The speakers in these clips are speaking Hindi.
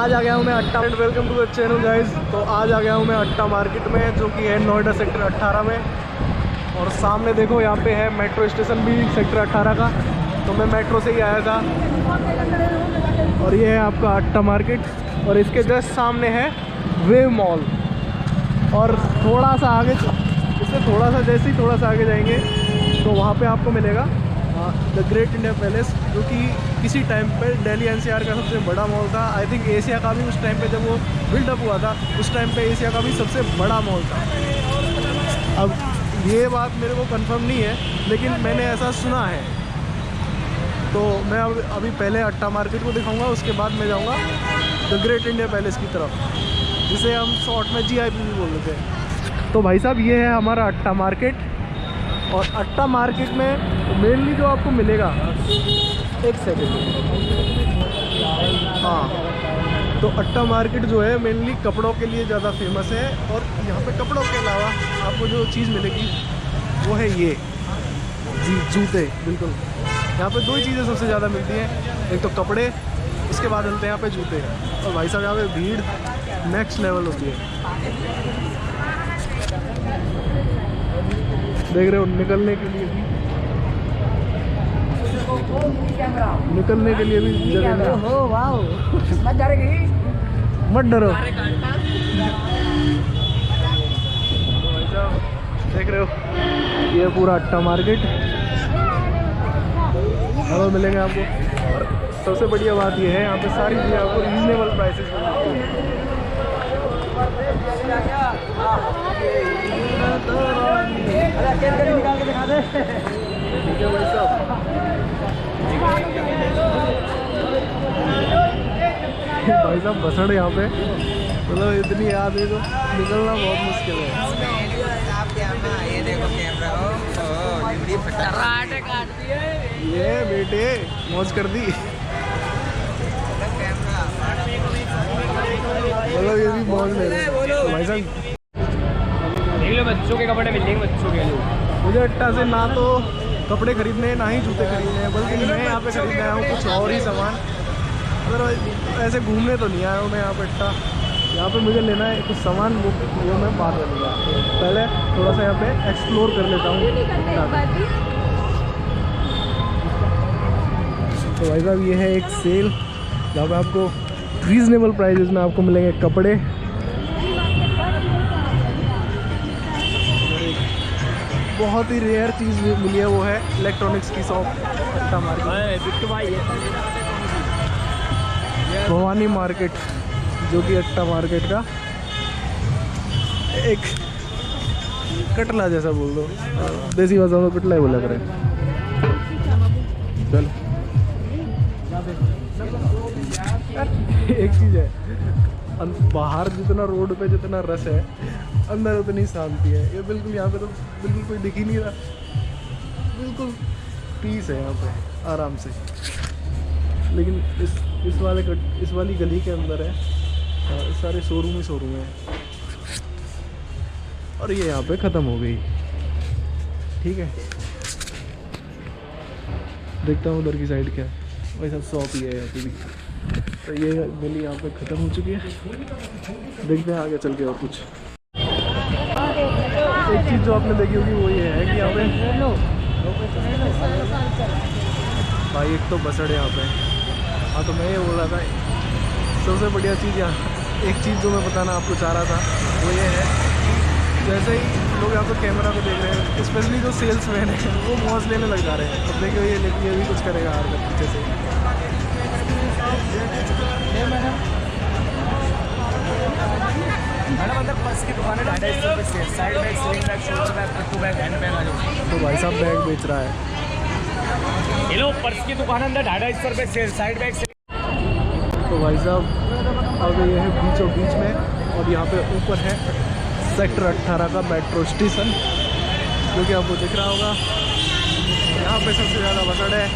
आज आ गया हूँ मैं Atta. Welcome to the channel guys. तो आज आ गया हूँ मैं अट्टा मार्केट में, जो कि है नोएडा सेक्टर 18 में। और सामने देखो यहाँ पे है मेट्रो स्टेशन भी सेक्टर 18 का। तो मैं मेट्रो से ही आया था। और ये है आपका अट्टा मार्केट, और इसके जस्ट सामने है वेव मॉल। और थोड़ा सा आगे, इससे थोड़ा सा जैसे ही थोड़ा सा आगे जाएंगे तो वहाँ पे आपको मिलेगा द ग्रेट इंडिया पैलेस, जो कि किसी टाइम पे दिल्ली एनसीआर का सबसे बड़ा मॉल था। आई थिंक एशिया का भी उस टाइम पे जब वो बिल्डअप हुआ था, उस टाइम पे एशिया का भी सबसे बड़ा मॉल था। अब ये बात मेरे को कंफर्म नहीं है, लेकिन मैंने ऐसा सुना है। तो मैं अभी पहले अट्टा मार्केट को दिखाऊंगा, उसके बाद मैं जाऊंगा द ग्रेट इंडिया पैलेस की तरफ, जिसे हम शॉर्ट में GIP भी बोल देते हैं। तो भाई साहब, ये है हमारा अट्टा मार्केट। और अट्टा मार्केट में मेनली जो आपको मिलेगा, एक सेकेंड, हाँ, तो अट्टा मार्केट जो है मेनली कपड़ों के लिए ज़्यादा फेमस है। और यहाँ पे कपड़ों के अलावा आपको जो चीज़ मिलेगी वो है ये जी, जूते। बिल्कुल, यहाँ पे दो ही चीज़ें सबसे ज़्यादा मिलती हैं, एक तो कपड़े, उसके बाद मिलते हैं यहाँ पे जूते। और भाई साहब, यहाँ पे भीड़ नेक्स्ट लेवल होती है। देख रहे हो, निकलने के लिए भी जगह नहीं। मत डरो। देख रहे हो, ये पूरा अट्टा मार्केट और मिलेंगे आपको। और सबसे बढ़िया बात ये है, यहाँ पे सारी चीज़ें आपको रीजनेबल प्राइसेस में मिलती हैं। भाई साहब, बसड़ यहाँ पे मतलब इतनी आदमी को निकलना बहुत मुश्किल है। ये देखो कैमरा, ये बेटे मौज कर दी। मतलब ये भी मौज ले रहे हैं भाई साहब। बच्चों के कपड़े मिल जाएंगे बच्चों के लिए। मुझे अट्टा से ना तो कपड़े खरीदने हैं, ना ही जूते खरीदने हैं, बल्कि मैं यहाँ पे खरीदने आया हूँ कुछ और ही सामान। अगर ऐसे घूमने तो नहीं आया हूँ मैं यहाँ पे अट्टा। यहाँ पे मुझे लेना है कुछ सामान, वो मैं बाद में लूँगा। पहले थोड़ा सा यहाँ पे एक्सप्लोर कर लेता हूँ। तो भाई साहब, ये है एक सेल जहाँ पे आपको रीज़नेबल प्राइजेस में आपको मिलेंगे कपड़े। बहुत ही रेयर चीज़ मिली है, वो है इलेक्ट्रॉनिक्स की शॉप अट्टा मार्केट। भवानी मार्केट, जो कि अट्टा मार्केट का एक कटला जैसा बोल दो, देसी भाषा में कटला ही बोला करें। चलो, एक चीज़ है, बाहर जितना रोड पे जितना रश है, अंदर उतनी शांति है। ये बिल्कुल यहाँ पे तो बिल्कुल कोई दिख ही नहीं रहा, बिल्कुल पीस है यहाँ पे, आराम से। लेकिन इस वाली गली के अंदर है सारे शोरूम ही शोरूम है। और ये यहाँ पे ख़त्म हो गई। ठीक है, देखता हूँ उधर की साइड क्या है। वही सब शॉप ही है यहाँ पे भी। तो ये गली यहाँ पे ख़त्म हो चुकी है। देखते हैं आगे चल के और कुछ। एक चीज़ जो आपने देखी होगी वो ये है कि यहाँ पे भाई एक तो बसड़ यहाँ पे। हाँ, तो मैं ये बोल रहा था, सबसे बढ़िया चीज़ यहाँ, एक चीज़ जो मैं बताना आपको चाह रहा था वो ये है, जैसे ही लोग यहाँ पे कैमरा पे देख रहे हैं, स्पेशली जो सेल्समैन है वो मौज लेने लग जा रहे हैं। अब देखिए, ये भी कुछ करेगा हरकत पीछे से। मैडम, अंदर पर्स की दुकान है, 250 रुपये से side bag, sling bag, shoulder bag, पिट्ठू बैग, हैंड बैग आ जाओ। तो भाई साहब बैग बेच रहा है। ये लो, पर्स की दुकान अंदर 250 रुपये से साइड बैग। तो भाई साहब, अब ये है बीचों बीच में, और यहाँ पे ऊपर है सेक्टर 18 का मेट्रो स्टेशन, जो कि आपको दिख रहा होगा। यहाँ पे सबसे ज़्यादा बसड़ है।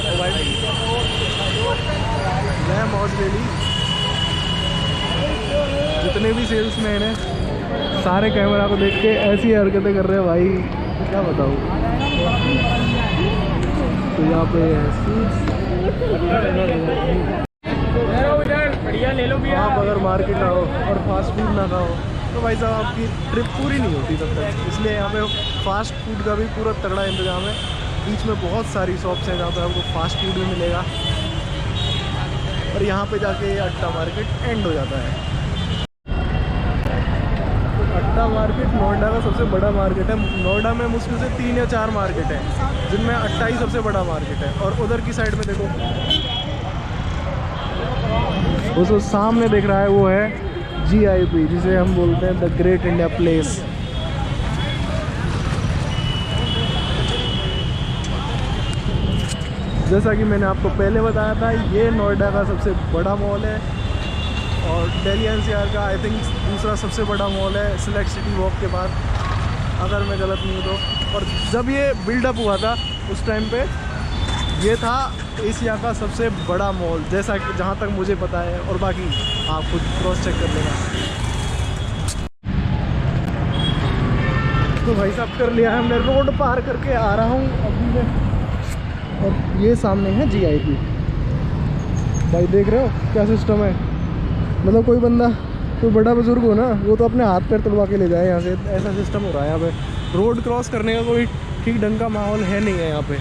तो भाई मैं मौज ले ली। जितने भी सेल्समैन हैं सारे कैमरा को देख के ऐसी हरकतें कर रहे हैं भाई, क्या बताऊँ। तो यहाँ पे सूट्स बढ़िया ले लो भैया। आप अगर मार्केट आओ और फास्ट फूड ना खाओ तो भाई साहब आपकी ट्रिप पूरी नहीं होती तब तक। इसलिए यहाँ पे फास्ट फूड का भी पूरा तगड़ा इंतजाम है। बीच में बहुत सारी शॉप्स हैं जहाँ पे आपको फास्ट फूड भी मिलेगा, और यहाँ पे जाके ये अट्टा मार्केट एंड हो जाता है। अट्टा मार्केट नोएडा का सबसे बड़ा मार्केट है। नोएडा में मुश्किल से 3 या 4 मार्केट हैं, जिनमें अट्टा ही सबसे बड़ा मार्केट है। और उधर की साइड में देखो, उस सामने दिख रहा है वो है GIP, जिसे हम बोलते हैं द ग्रेट इंडिया प्लेस। जैसा कि मैंने आपको पहले बताया था, ये नोएडा का सबसे बड़ा मॉल है और दिल्ली NCR का आई थिंक दूसरा सबसे बड़ा मॉल है सिलेक्ट सिटी वॉक के बाद, अगर मैं गलत नहीं हूँ तो। और जब ये बिल्डअप हुआ था उस टाइम पे ये था एशिया का सबसे बड़ा मॉल, जैसा कि जहाँ तक मुझे पता है, और बाकी आप खुद क्रॉस चेक कर लेना। तो भाई साहब कर लिया है हमने, रोड पार करके आ रहा हूँ अभी मैं, और ये सामने है GIP। भाई देख रहे हो क्या सिस्टम है, मतलब कोई बंदा, कोई बड़ा बुजुर्ग हो ना, वो तो अपने हाथ पैर तुड़वा के ले जाए यहाँ से, ऐसा सिस्टम हो रहा है यहाँ पे। रोड क्रॉस करने का कोई ठीक ढंग का माहौल है नहीं है यहाँ पे,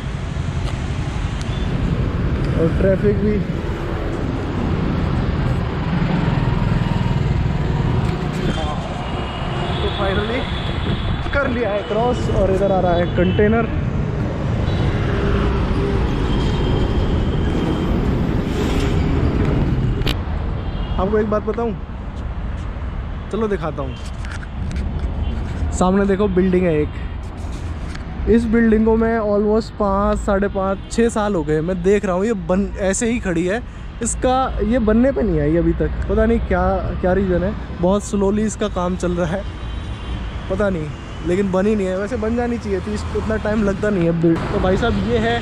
और ट्रैफिक भी। तो फाइनली कर लिया है क्रॉस, और इधर आ रहा है कंटेनर। आपको एक बात बताऊं, चलो दिखाता हूँ। सामने देखो बिल्डिंग है एक, इस बिल्डिंग को मैं ऑलमोस्ट 5, 5.5, 6 साल हो गए मैं देख रहा हूँ। ये ऐसे ही खड़ी है, इसका ये बनने पे नहीं आई अभी तक, पता नहीं क्या रीज़न है। बहुत स्लोली इसका काम चल रहा है, पता नहीं, लेकिन बनी नहीं है। वैसे बन जानी चाहिए थी, इतना टाइम लगता नहीं है बिल्ड। तो भाई साहब ये है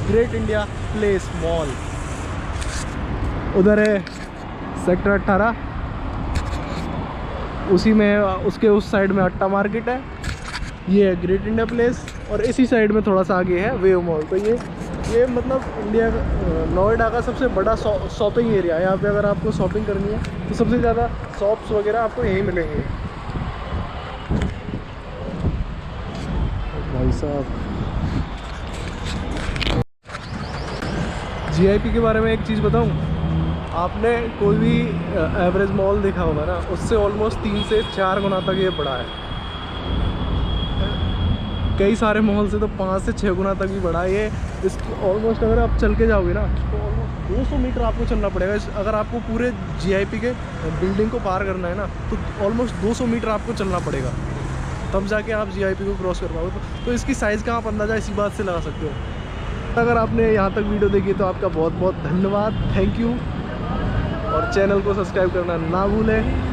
ग्रेट इंडिया प्लेस मॉल, उधर है सेक्टर 18, उसी में उसके उस साइड में अट्टा मार्केट है, ये है ग्रेट इंडिया प्लेस, और इसी साइड में थोड़ा सा आगे है वेव मॉल। तो ये मतलब इंडिया नोएडा का सबसे बड़ा शॉपिंग एरिया है। यहाँ पे अगर आपको शॉपिंग करनी है तो सबसे ज़्यादा शॉप्स वगैरह आपको यहीं मिलेंगे। भाई साहब GIP के बारे में एक चीज़ बताऊँ, आपने कोई भी एवरेज मॉल देखा होगा ना, उससे ऑलमोस्ट 3 से 4 गुना तक ये बड़ा है। कई सारे मॉल से तो 5 से 6 गुना तक भी बड़ा है ये। इस ऑलमोस्ट अगर आप चल के जाओगे ना तो ऑलमोस्ट 200 मीटर आपको चलना पड़ेगा। अगर आपको पूरे GIP के बिल्डिंग को पार करना है ना, तो ऑलमोस्ट 200 मीटर आपको चलना पड़ेगा, तब जाके आप GIP को क्रॉस कर पाओगे। तो इसकी साइज़ का आप अंदाज़ा इसी बात से लगा सकते हो। अगर आपने यहाँ तक वीडियो देखी तो आपका बहुत बहुत धन्यवाद, थैंक यू। और चैनल को सब्सक्राइब करना ना भूलें।